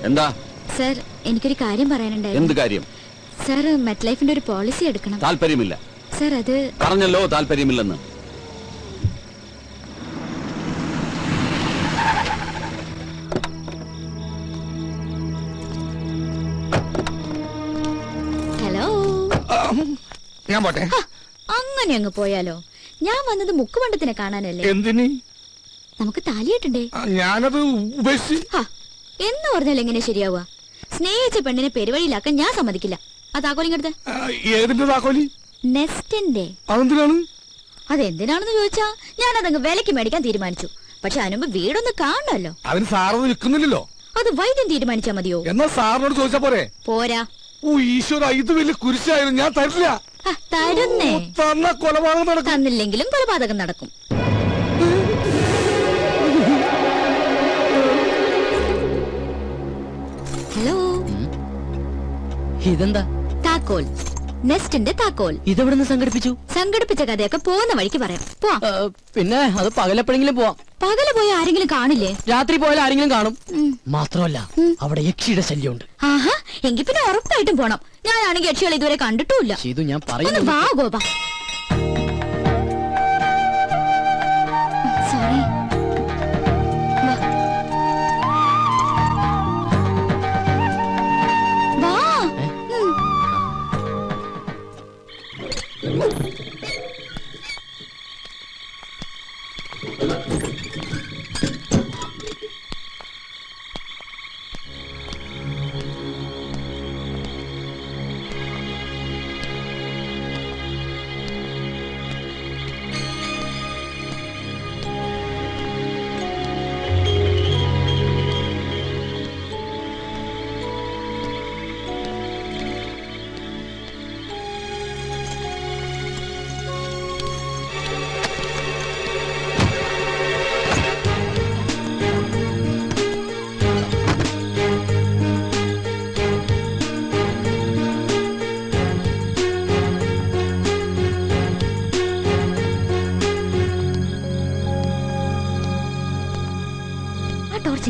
എന്താ സർ, എനിക്കൊരു കാര്യം പറയാനുണ്ടായിരുന്നു. എന്ത് കാര്യം? സർ, മെറ്റ് ലൈഫിന്റെ ഒരു പോളിസി എടുക്കണം. താല്പര്യമില്ല സർ. അത് പറഞ്ഞല്ലോ, താല്പര്യമില്ലെന്ന്. ഹലോ, ഞാൻ പോട്ടെ. അങ്ങനെ അങ്ങ് പോയാലോ? ഞാൻ വന്നത് മുക്കുമണ്ടത്തിനെ കാണാനല്ലേ. എന്തിന്? നമുക്ക് താലിയിട്ടണ്ടേ? ഞാനത് എന്ന് പറഞ്ഞാൽ എങ്ങനെ ശരിയാവുക? സ്നേഹിച്ച പെണ്ണിനെ പെരുവഴിയിലാക്കാൻ ഞാൻ സമ്മതിക്കില്ല. ആ താക്കോലിങ്ങടുത്ത്. ഏതിന്റെ താക്കോലി? നെസ്റ്റിന്റെ. അതെന്തിനാണ്? അതെന്തിനാണെന്ന് ചോദിച്ചാ ഞാൻ അതങ്ങ് വിലക്ക് മേടിക്കാൻ തീരുമാനിച്ചു. പക്ഷെ അതിനുമ്പ് വീടൊന്ന് കാണണല്ലോ. അതിന് സാറൊന്നും വിൽക്കുന്നില്ലല്ലോ. അത് വൈദ്യം തീരുമാനിച്ചാ മതിയോ? എന്നാ സാറിനോട് ചോദിച്ചാ പോരെ? പോരാ. ഓ ഈശ്വര, ഇത് വലിയ കുരിശായിരുന്നു. ഞാൻ തരില്ല. തരുന്നേ. കൊലപാതകം നടക്കും. തന്നില്ലെങ്കിലും കൊലപാതകം നടക്കും. ഹലോ, ഇതെന്താ? താക്കോൽ. നെസ്റ്റിന്റെ താക്കോൽ. ഇതെവിടുന്ന് സംഘടിപ്പിച്ചു? സംഘടിപ്പിച്ച കഥയൊക്കെ പോകുന്ന വഴിക്ക് പറയാം. പിന്നെ അത് പകലെപ്പോഴെങ്കിലും പോവാം. പകല് പോയി ആരെങ്കിലും കാണില്ലേ? രാത്രി പോയാൽ ആരെങ്കിലും കാണും. മാത്രമല്ല, അവിടെ യക്ഷിയുടെ ശല്യമുണ്ട്. ആഹാ, എങ്കിൽ പിന്നെ ഉറപ്പായിട്ടും പോണം. ഞാനാണെങ്കിൽ യക്ഷികൾ ഇതുവരെ കണ്ടിട്ടുമില്ല. ഇത് ഞാൻ പറയുന്നു. വാ ഗോപ. സോറി.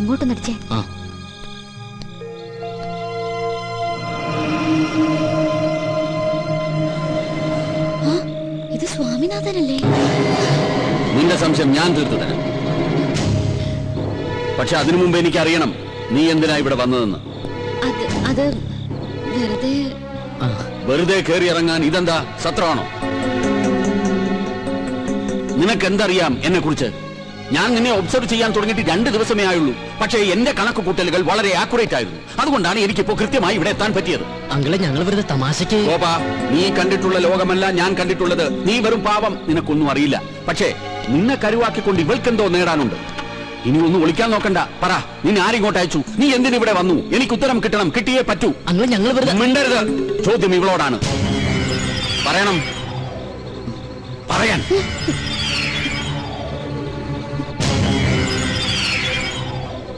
ഇങ്ങോട്ടൊന്ന് അടിച്ചേ. ഇത് സ്വാമിനാഥനല്ലേ? നിന്റെ സംശയം ഞാൻ തീർത്തു തരാം. പക്ഷെ അതിനു മുമ്പ് എനിക്കറിയണം നീ എന്തിനാ ഇവിടെ വന്നതെന്ന്. അത് വെറുതെ കയറി ഇറങ്ങാൻ ഇതെന്താ സത്രമാണോ? നിനക്കെന്തറിയാം എന്നെ കുറിച്ച്? ഞാൻ നിന്നെ ഒബ്സർവ് ചെയ്യാൻ തുടങ്ങിയിട്ട് 2 ദിവസമേ ആയുള്ളൂ. പക്ഷേ എന്റെ കണക്ക് കൂട്ടലുകൾ വളരെ ആക്യുറേറ്റ് ആയിരുന്നു. അതുകൊണ്ടാണ് എനിക്കിപ്പോ കൃത്യമായി ഇവിടെ എത്താൻ പറ്റിയത്. അങ്കിളെ, ഞങ്ങൾ വെറുതെ തമാശക്ക്. ഗോപാ, നീ കണ്ടിട്ടുള്ള ലോകമല്ല ഞാൻ കണ്ടിട്ടുള്ളത്. നീ വെറും പാവം, നിനക്കൊന്നും അറിയില്ല. പക്ഷേ നിന്നെ കരുവാക്കിക്കൊണ്ട് ഇവൾക്കെന്തോ നേടാനുണ്ട്. ഇനി ഒന്നും ഒളിക്കാൻ നോക്കണ്ട. പറ, നിന്നെ ആരിങ്ങോട്ട് അയച്ചു? നീ എന്തിനിവിടെ വന്നു? എനിക്ക് ഉത്തരം കിട്ടണം. കിട്ടിയേ പറ്റൂ. അങ്കിളെ, ഞങ്ങൾ വെറുതെ. മിണ്ടരുത്. ചോദ്യം ഇവളോടാണ്. പറയണം. പറയാൻ.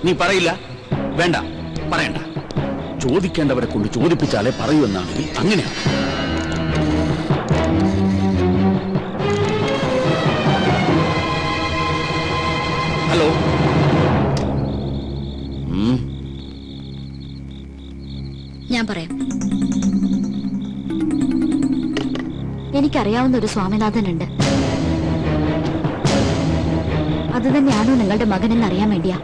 നീ പറയില്ല? വേണ്ട, പറയണ്ട. ചോദിക്കേണ്ടവരെ കൊണ്ട് ചോദിപ്പിച്ചാലേ പറയൂ എന്നാണെങ്കിൽ അങ്ങനെയാണ്. ഹലോ. ഞാൻ പറയാം. എനിക്കറിയാവുന്ന ഒരു സ്വാമിനാഥനുണ്ട്. അത് തന്നെയാണോ നിങ്ങളുടെ മകനെന്ന് അറിയാൻ വേണ്ടിയാ.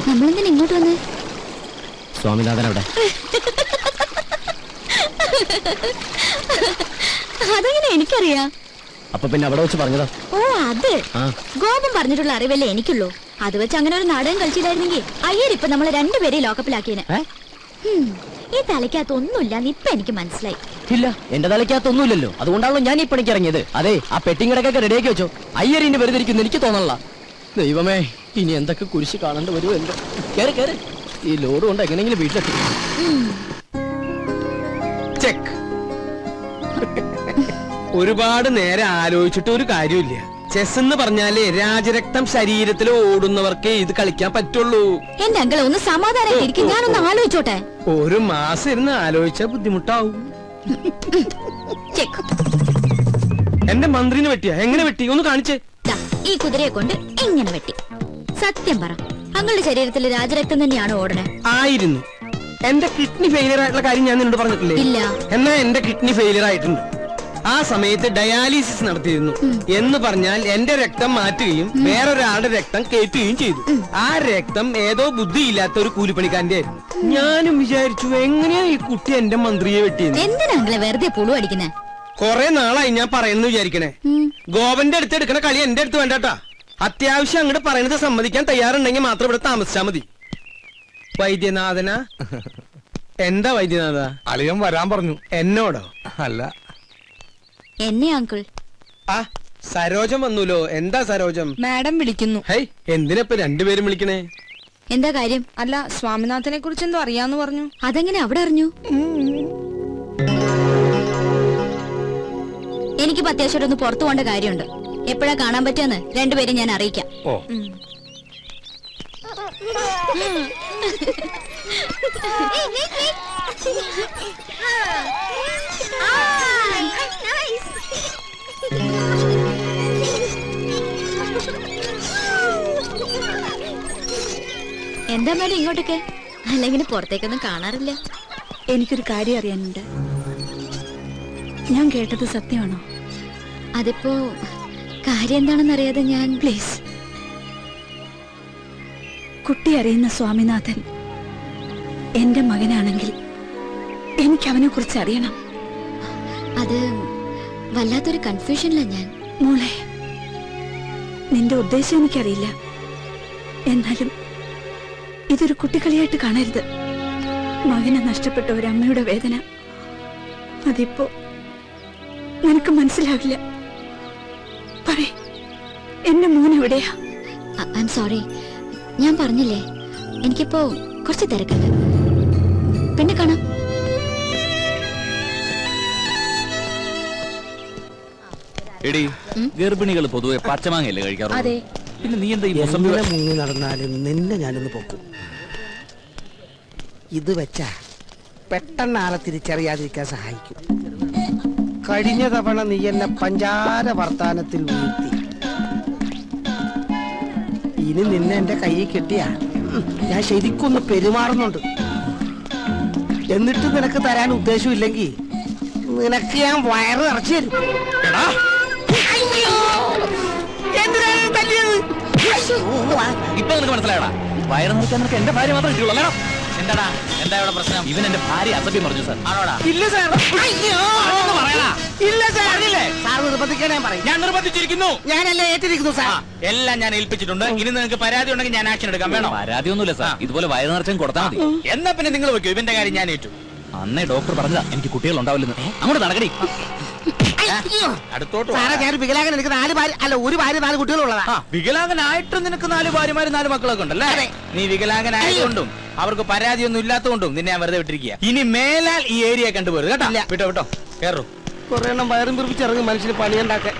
നമ്മളെന്തിനാ ഇങ്ങോട്ട് വന്നേ? സ്വാമിനാഥൻ അവിടെ. അതെങ്ങനെ എനിക്കറിയാം? അപ്പൊ പിന്നെ അവിടെ വെച്ച് പറഞ്ഞതാ. ഓ, അത് ഗോപം പറഞ്ഞിട്ടുള്ള അറിവല്ലേ എനിക്കുള്ളൂ. അത് വെച്ച് അങ്ങനെ ഒരു നാടകം കളിച്ചില്ലായിരുന്നെങ്കിൽ അയ്യരിപ്പൊ നമ്മളെ 2 പേരെ ലോക്കപ്പിലാക്കിയേനെ. ഈ തലയ്ക്കകത്തൊന്നുമില്ല. ഇപ്പൊ എനിക്ക് മനസ്സിലായി. ഇല്ല, എന്റെ തലയ്ക്കകത്തൊന്നുമില്ലല്ലോ. അതുകൊണ്ടാണല്ലോ ഞാൻ ഈ പണിക്ക് ഇറങ്ങിയത്. അതെ, ആ പെട്ടിങ് കിടക്കൊക്കെ റെഡിയാക്കി വെച്ചോ. അയ്യരിന് വെറുതെ ഇരിക്കുന്നു എനിക്ക് തോന്നണല്ല. ദൈവമേ, ഇനി എന്തൊക്കെ കുരിശ് കാണേണ്ടി വരുമോ എന്തോ. കേറി കേറി. ഈ ലോഡ് കൊണ്ട് എങ്ങനെയെങ്കിലും വീട്ടിലെത്തി. ഒരുപാട് നേരം ആലോചിച്ചിട്ട് ഒരു കാര്യമില്ല. ചെസ് എന്ന് പറഞ്ഞാല് രാജരക്തം ശരീരത്തിൽ ഓടുന്നവർക്കേ ഇത് കളിക്കാൻ പറ്റുള്ളൂ. എന്റെ അങ്കിളെ ഒന്ന് സമാധാനമായിരിക്കും, ഞാനൊന്ന് ആലോചിച്ചോട്ടെ. ഒരു മാസം ഇരുന്ന് ആലോചിച്ചാ ബുദ്ധിമുട്ടാവും. ചെക്ക്. എന്റെ മന്ത്രിനെ വെട്ടിയാ? എങ്ങനെ വെട്ടി? ഒന്ന് കാണിച്ചേ. ദാ, ഈ കുതിരയെ കൊണ്ട് എങ്ങനെ വെട്ടി? സത്യം പറ, അങ്ങളുടെ ശരീരത്തിൽ രാജരക്തം തന്നെയാണോ ഓടണേ? ആയിരുന്നു. എന്റെ കിഡ്നി ഫെയിലിയർ ആയിട്ടുള്ള കാര്യം ഞാൻ നിന്നോട് പറഞ്ഞിട്ടില്ലേ? ഇല്ല. എന്നാ എന്റെ കിഡ്നി ഫെയിലിയർ ആയിട്ടുണ്ട്. ആ സമയത്ത് ഡയാലിസിസ് നടത്തിയിരുന്നു. എന്ന് പറഞ്ഞാൽ എന്റെ രക്തം മാറ്റുകയും വേറൊരാളുടെ രക്തം കയറ്റുകയും ചെയ്തു. ആ രക്തം ഏതോ ബുദ്ധിയില്ലാത്ത ഒരു കൂലിപ്പണിക്കാരന്റെ ആയിരുന്നു. ഞാനും വിചാരിച്ചു എങ്ങനെയാ ഈ കുട്ടി എന്റെ മന്ത്രിയെ വെട്ടിയെന്ന്. എന്തിനാ അങ്കിളെ വെറുതെ പുളു അടിക്കുന്നേ? കൊറേ നാളായി ഞാൻ പറയുന്നു വിചാരിക്കണേ. ഗോവന്റെ അടുത്ത് എടുക്കണ കളി എന്റെ അടുത്ത് വേണ്ടാട്ടാ. അത്യാവശ്യം അങ്ങോട്ട് പറയുന്നത് സമ്മതിക്കാൻ തയ്യാറുണ്ടെങ്കിൽ മാത്രം ഇവിടെ താമസിച്ചാ മതി. വൈദ്യനാഥന. എന്താ വൈദ്യനാഥ? അളിയൻ വരാൻ പറഞ്ഞു. എന്നോടോ? അല്ല, എന്നെ അങ്കിൾ. ആ സരോജം വന്നൂലോ. എന്താ സരോജം? മാഡം വിളിക്കുന്നു. ഹൈ, എന്തിനപ്പൊ രണ്ടുപേരും വിളിക്കണേ? എന്താ കാര്യം? അല്ല, സ്വാമിനാഥനെ കുറിച്ച് എന്തോ അറിയാന്ന് പറഞ്ഞു. അതെങ്ങനെ അവിടെ അറിഞ്ഞു? എനിക്കിപ്പോ അത്യാവശ്യം ഒന്ന് പുറത്തു പോകേണ്ട കാര്യമുണ്ട്. എപ്പോഴാ കാണാൻ പറ്റുമെന്ന് രണ്ടുപേരും ഞാൻ അറിയിക്കാം. ഓ എന്താ മേഡം ഇങ്ങോട്ടൊക്കെ? അല്ലെങ്കിൽ പുറത്തേക്കൊന്നും കാണാറില്ല. എനിക്കൊരു കാര്യം അറിയാനുണ്ട്. ഞാൻ കേട്ടത് സത്യമാണോ? അതിപ്പോ കാര്യം എന്താണെന്ന് അറിയാതെ ഞാൻ... പ്ലീസ്, കുട്ടി അറിയുന്ന സ്വാമിനാഥൻ എന്റെ മകനാണെങ്കിൽ എനിക്ക് അവനെ കുറിച്ച് അറിയണം. അത് വല്ലാത്തൊരു കൺഫ്യൂഷനില്ല ഞാൻ. മോളെ, നിന്റെ ഉദ്ദേശം എനിക്കറിയില്ല. എന്നാലും ഇതൊരു കുട്ടിക്കളിയായിട്ട് കാണരുത്. മകനെ നഷ്ടപ്പെട്ട ഒരു അമ്മയുടെ വേദന അതിപ്പോ നിനക്ക് മനസ്സിലാവില്ല. പറയ്, എന്റെ മോൻ എവിടെയാ? ഐ എം സോറി, ഞാൻ പറഞ്ഞില്ലേ എനിക്കിപ്പോ കുറച്ച് തിരക്കുണ്ട്. പിന്നെ കാണാം. എടി, ഗർഭിണികൾ പൊതുവെ പച്ചമാങ്ങയല്ലേ കഴിക്കാറുള്ളൂ? അതെ. പിന്നെ നീ എന്താ ഈ മുസംബി മുങ്ങി നടന്നാലും നിന്നെ ഞാനൊന്ന് പൊക്കും. ഇത് വെച്ചാ പെട്ടെന്ന് ആളെ തിരിച്ചറിയാതിരിക്കാൻ സഹായിക്കും. കഴിഞ്ഞ തവണ നീ എന്നെ പഞ്ചാര വർത്താനത്തിൽ വീഴ്ത്തി. ഇനി നിന്നെ എന്റെ കയ്യിൽ കിട്ടിയാ ഞാൻ ശരിക്കൊന്ന് പെരുമാറുന്നുണ്ട്. എന്നിട്ട് നിനക്ക് തരാൻ ഉദ്ദേശമില്ലെങ്കിൽ നിനക്ക് ഞാൻ വയറ് നിറച്ചു തരും. ഇപ്പൊ നിനക്ക് മനസ്സിലായടാ? വയറ് നിറയ്ക്കാൻ നിനക്ക് എന്റെ ഭാര്യ മാത്രം കിട്ടിയുള്ളൂ. എന്താടാ, എന്താ ഇവിടെ പ്രശ്നം? ഇവൻ എന്റെ ഭാര്യ അസഭ്യം പറഞ്ഞു സാർ. ആണോടാ? ഇല്ല സാർ. പറയടാ. ഇല്ല സാർ. സാർ നിർബന്ധിക്കാൻ ഞാൻ പറയും. ഞാൻ നിർബന്ധിച്ചിരിക്കുന്നു. ഞാനെല്ലാം ഏറ്റിരിക്കുന്നു സാർ. എല്ലാം ഞാൻ ഏൽപ്പിച്ചിട്ടുണ്ട്. ഇനി നിങ്ങൾക്ക് പരാതി ഉണ്ടെങ്കിൽ ഞാൻ ആക്ഷൻ എടുക്കാം. വേണോ? പരാതി ഒന്നുമില്ല സാർ. ഇതുപോലെ വയറ് നിറച്ചും കൊടുത്താൽ മതി. എന്നാ പിന്നെ നിങ്ങൾ വെക്കോ. ഇവന്റെ കാര്യം ഞാൻ ഏറ്റു. അന്നേ ഡോക്ടർ പറഞ്ഞതാ എനിക്ക് കുട്ടികൾ ഉണ്ടാവില്ലെന്ന്. അങ്ങോട്ട് നടക്കടി. അടുത്തോട്ട് സാറേ, ഞാൻ വികലാംഗൻ. എനിക്ക് 4 ഭാര്യ, അല്ല ഒരു ഭാര്യ 4 കുട്ടികളുള്ളതാ. വികലാംഗനായിട്ട് നിനക്ക് 4 ഭാര്യമാര് 4 മക്കളൊക്കെ ഉണ്ടല്ലേ? നീ വികലാംഗനായതുകൊണ്ടും അവർക്ക് പരാതിയൊന്നും ഇല്ലാത്തതുകൊണ്ടും നിന്നെ ഞാൻ വെറുതെ വിട്ടിരിക്കുക. ഇനി മേലാൽ ഈ ഏരിയ കണ്ടുപോരുത് കേട്ടോ. വിട്ടോ വിട്ടോ, കേറൂ. കുറെ എണ്ണം വയറും പിറിപ്പിച്ചിറങ്ങി മനുഷ്യന് പണിയുണ്ടാക്കാൻ.